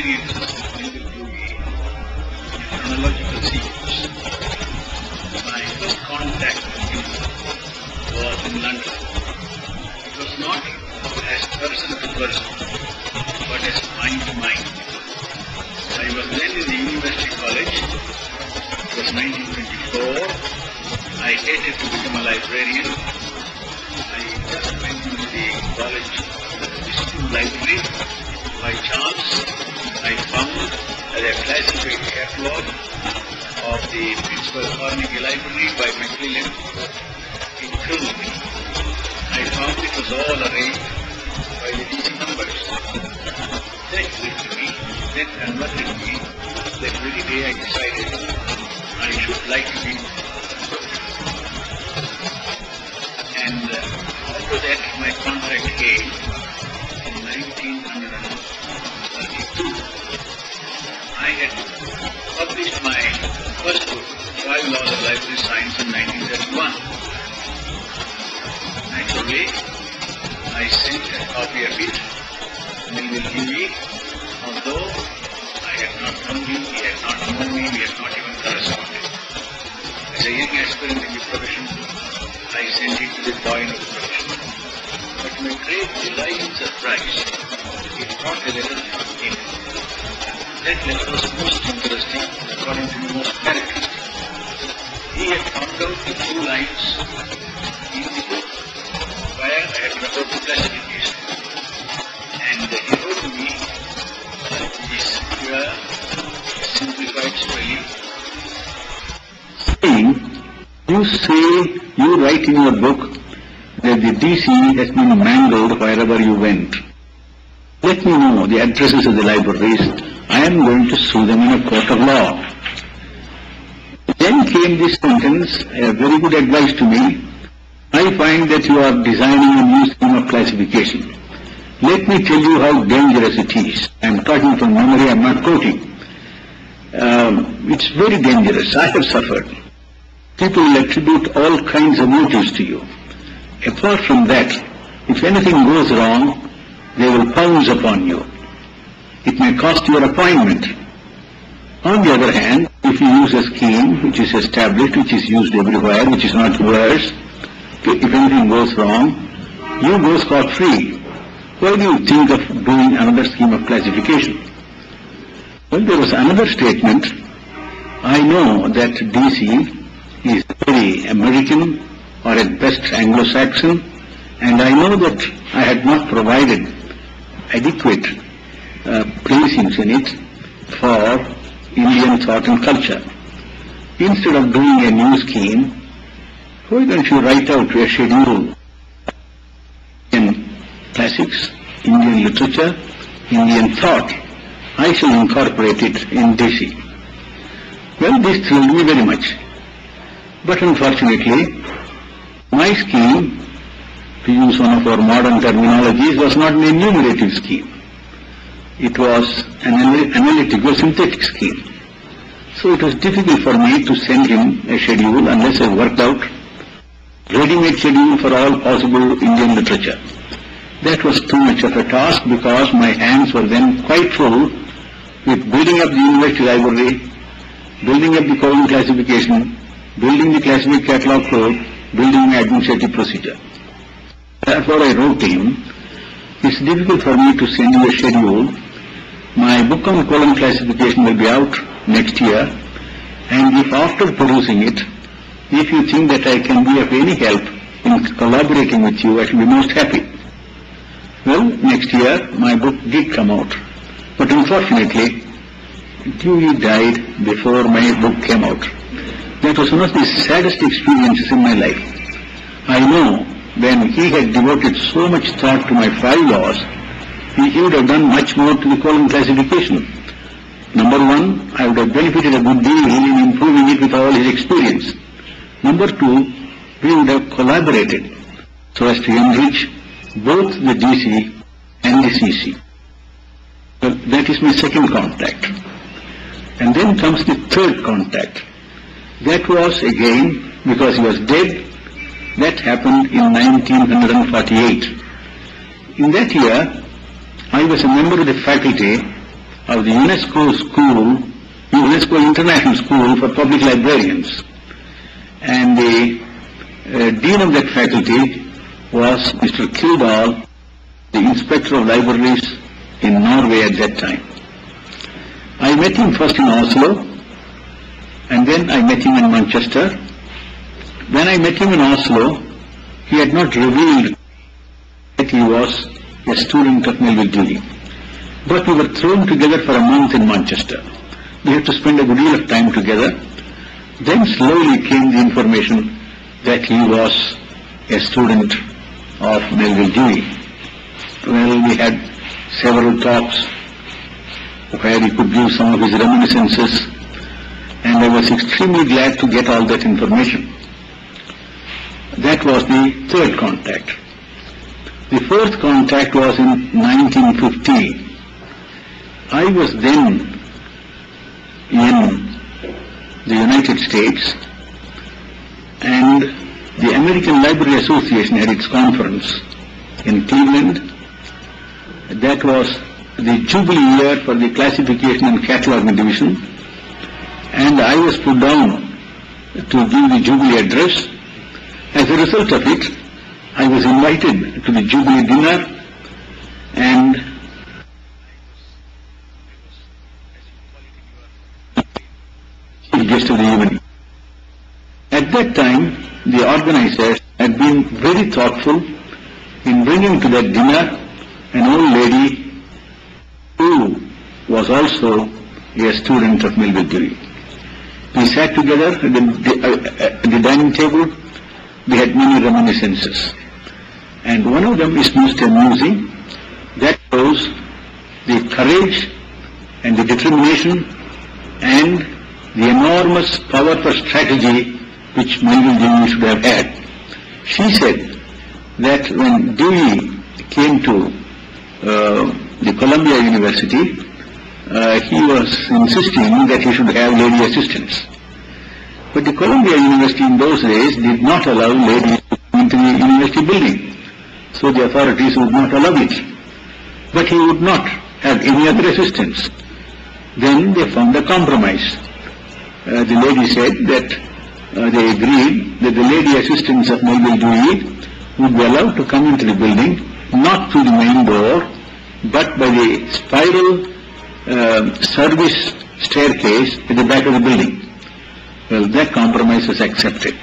experiences with Melvil Dewey in chronological sequence. My first contact with him was in London. It was not as person to person, but as mind to mind. I was then in the University College. It was 1924. I hated to become a librarian. I just went into the college library. By chance, I found a classified catalog of the Pittsburgh Carnegie Library by MacMillan. It thrilled me. I found it was all arranged by the DC numbers. That gripped me, that converted me. That very day I decided I should like to be. And after that my contract came in 1932. I had published my first book, 5 Laws of Library Science, in 1931. Naturally, I sent a copy of it to Melvil Dewey, although I had not known him, he had not known me, we had not even corresponded. As a young aspirant in the profession, I sent it to the boy of the profession. But to my great delight and surprise, it brought a letter from him. That letter was most interesting, according to me most characteristic. He had found out the 2 lines in the book where I had referred to classification. And he wrote to me this pure, simplified spelling. You say, you write in your book that the DC has been mangled wherever you went. Let me know the addresses of the libraries. I am going to sue them in a court of law. Then came this sentence, a very good advice to me. I find that you are designing a new scheme of classification. Let me tell you how dangerous it is. I am talking from memory, I am not quoting. It's very dangerous. I have suffered. People will attribute all kinds of motives to you. Apart from that, if anything goes wrong, they will pounce upon you. It may cost your appointment. On the other hand, if you use a scheme which is established, which is used everywhere, which is not worse, if anything goes wrong, you go scot-free. Why do you think of doing another scheme of classification? Well, there was another statement. I know that DC is very American or at best Anglo-Saxon, and I know that I had not provided adequate placings in it for Indian thought and culture. Instead of doing a new scheme, why don't you write out a schedule in classics, Indian literature, Indian thought? I shall incorporate it in DC. Well, this thrilled me very much. But unfortunately, my scheme, to use one of our modern terminologies, was not an enumerative scheme. It was an analytical synthetic scheme. So it was difficult for me to send him a schedule unless I worked out ready-made schedule for all possible Indian literature. That was too much of a task because my hands were then quite full with building up the University Library, building up the column classification, building the classified catalog code, building my administrative procedure. Therefore I wrote to him, it's difficult for me to send you a schedule. My book on column classification will be out next year, and if after producing it, if you think that I can be of any help in collaborating with you, I shall be most happy. Well, next year my book did come out, but unfortunately Dewey died before my book came out. That was one of the saddest experiences in my life. I know when he had devoted so much thought to my 5 laws, he would have done much more to the column classification. Number 1, I would have benefited a good deal in improving it with all his experience. Number 2, we would have collaborated so as to enrich both the DC and the CC. Well, that is my second contact. And then comes the third contact. That was again, because he was dead, that happened in 1948. In that year, I was a member of the faculty of the UNESCO International School for Public Librarians. And the dean of that faculty was Mr. Kildall, the inspector of libraries in Norway at that time. I met him first in Oslo, and then I met him in Manchester. When I met him in Oslo, he had not revealed that he was a student of Melvil Dewey. But we were thrown together for a month in Manchester. We had to spend a good deal of time together. Then slowly came the information that he was a student of Melvil Dewey. Well, we had several talks where he could give some of his reminiscences, and I was extremely glad to get all that information. That was the third contact. The fourth contact was in 1915. I was then in the United States, and the American Library Association had its conference in Cleveland. That was the Jubilee year for the Classification and Cataloging Division, and I was put down to give the Jubilee address. As a result of it, I was invited to the Jubilee dinner, and chief guest of the evening. At that time, the organizers had been very thoughtful in bringing to that dinner an old lady who was also a student of Melvil Dewey. We sat together at the dining table. We had many reminiscences. And one of them is most amusing. That shows the courage and the determination and the enormous power for strategy which Melvil Dewey should have had. She said that when Dewey came to the Columbia University, he was insisting that he should have lady assistants. But the Columbia University in those days did not allow ladies to come into the university building. So the authorities would not allow it. But he would not have any other assistants. Then they found a compromise. The lady said that they agreed that the lady assistants of Melvil Dewey would be allowed to come into the building, not through the main door, but by the spiral service staircase at the back of the building. Well, that compromise was accepted.